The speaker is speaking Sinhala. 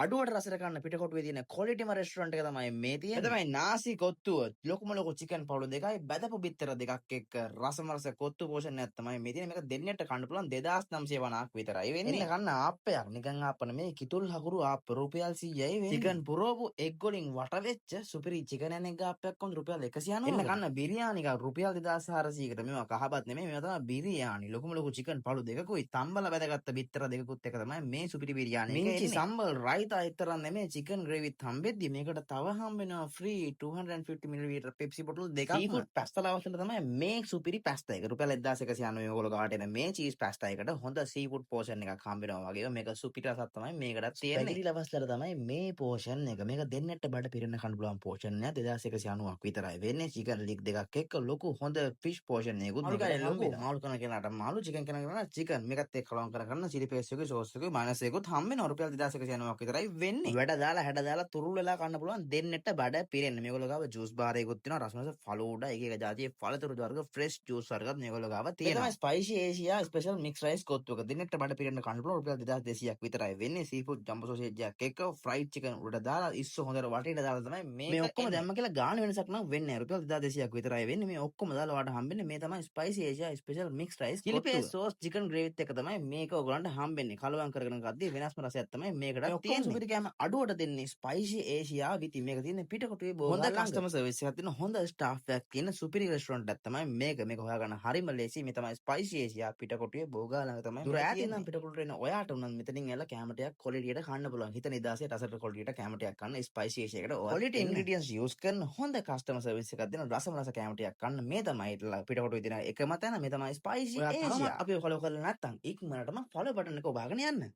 අඩුවට රසට කන්න පිටකොටුවේ තියෙන ක්වොලිටිම රෙස්ටොරන්ට් එක තමයි මේ තියෙන්නේ. ඒ තමයි නාසි කොත්තුව. ලොකුම ලොකු චිකන් පවුළු දෙකයි බැදපු බිත්තර දෙකක් එක්ක රසම රස කොත්තු පෝෂන් එකක් තමයි මේ තියෙන්නේ. මේක දෙන්නට කන්න පුළුවන් 2950ක් විතරයි වෙන්නේ. එන්න කන්න ආප්පයක්. නිකන් ආප්ප නෙමෙයි කිතුල් හකුරු ආප්ප රුපියල් 100යි වෙන්නේ. චිකන් පුරෝපු එග් වලින් වට වෙච්ච සුපිරි චිකන් ඇනෙක් ආප්පයක් කොන් රුපියල් 190. එන්න කන්න බිරියානි එක රුපියල් 2400කට. මේවා කහපත් නෙමෙයි. මේවා තමයි බිරියානි. ලොකුම ලොකු චිකන් පවුළු දෙකකුයි තම්බල බැදගත්ත බිත්තර දෙකකුත් එක තමයි මේ සුපිරි බිරියානි එක එන්නේ. සම්බල් රයිතා විතරක් නෙමෙයි චිකන් ග්‍රේවිත් හම්බෙද්දි මේකට තව හම්බෙනවා ෆ්‍රී 250 ml පෙප්සි බොටල් දෙකක්. සීෆුඩ් පැස්තලා වශයෙන් තමයි මේ සුපිරි පැස්තා එක. රුපියල් 1190 ඔයගොල්ලෝ ගාවට එන මේ චීස් පැස්තා එකට හොඳ සීෆුඩ් පෝෂන් එකක් හම්බෙනවා වගේ. මේක සුපිරි රසක් තමයි මේකටත් තියෙන්නේ. පැකිලි ලවස්ලට තමයි මේ පෝෂන් එක. මේක දෙන්නට බඩ පිරෙන්න කන්න පුළුවන් පෝෂන් එක 2190ක් විතරයි වෙන්නේ. චිකන් ලික් දෙකක් එක්ක ලොකු හොඳ ෆිෂ් පෝෂන් එකකුත් මේකට ලොකු. මාළු කන කෙනාට මාළු චිකන් කන කෙනාට චිකන් මේකත් එක්ක කලවම් කරගන්න චිලි පේස්ට් එකේ සෝස් එකේ මයනස් එකකුත් හම්බෙනවා. රුපියල් 2190ක් විතරයි වෙන්නේ. වැඩ දාලා හැඩ දාලා තුරුල් වෙලා කන්න පුළුවන් දෙන්නට බඩ පිරෙන්න. මේගොල්ලෝ ගාව ජූස් බාර් එකකුත් තියෙනවා. රසමස ෆලූඩා එක එක જાතියේ ඵලතුරු වර්ග ෆ්‍රෙෂ් ජූස් වර්ගත් මේගොල්ලෝ ගාව තියෙනවා. ඒ තමයි spicy Asia special mix rice කොත්තුවක දෙන්නට බඩ පිරෙන්න කන්න පුළුවන් රුපියල් 2200ක් විතරයි වෙන්නේ. සීෆුඩ් ජම්බෝ සෝසේජ් එකක් එක්ක ෆ්‍රයිඩ් චිකන් උඩට දාලා ඉස්සෝ හොඳට වටේට දාලා තමයි මේ ඔක්කොම දැම්ම කියලා ගාන වෙනසක් නම් වෙන්නේ නැහැ. රුපියල් 2200ක් විතරයි වෙන්නේ. මේ ඔක්කොම දාලා වාට හම්බෙන්නේ මේ තමයි spicy Asia special mix rice chilli paste sauce chicken ග්‍රේවිත් එක තමයි මේක ඔයගොල්ලන්ට හම්බෙන්නේ. කලවම් කරගෙන ගද්දී වෙනස්ම රසයක් තමයි මේකට තියෙන්නේ. සුපිරි කෑම අඩුවට දෙන්නේ ස්පයිසි ඒෂියා විති. මේක තියෙන්නේ පිටකොටුවේ බෝගල් ළඟ. හොඳ කස්ටමර් සර්විස් එකක් තියෙන හොඳ ස්ටාෆ් එකක් තියෙන සුපිරි රෙස්ටොරන්ට් එකක් තමයි මේක. මේක හොයාගන්න හරිම ලේසි. මේ තමයි ස්පයිසි ඒෂියා පිටකොටුවේ බෝගල් ළඟ තමයි. දුර ඈතින් නම් පිටකොටුවට එන ඔයාට උනත් මෙතනින් එලා කැම ටිකක් ක්වොලිටියට කන්න පුළුවන්. හිත නිදාසේ රසට ක්වොලිටියට කැම ටිකක් කන්න ස්පයිසි ඒෂියාකට ක්වොලිටි ඉන්ග්‍රීඩියන්ට්ස් යූස් කරන හොඳ කස්ටමර් සර්විස් එකක් දෙන රසම රස කැම ටිකක් කන්න මේ තමයි පිටකොටුවේ තියෙන එකම තැන. මේ තමයි ස්පයිසි ඒෂියා. අපි ෆලෝ කරලා නැත්නම් ඉක්මනටම ෆලෝ බටන් එක ඔබාගෙන යන්න.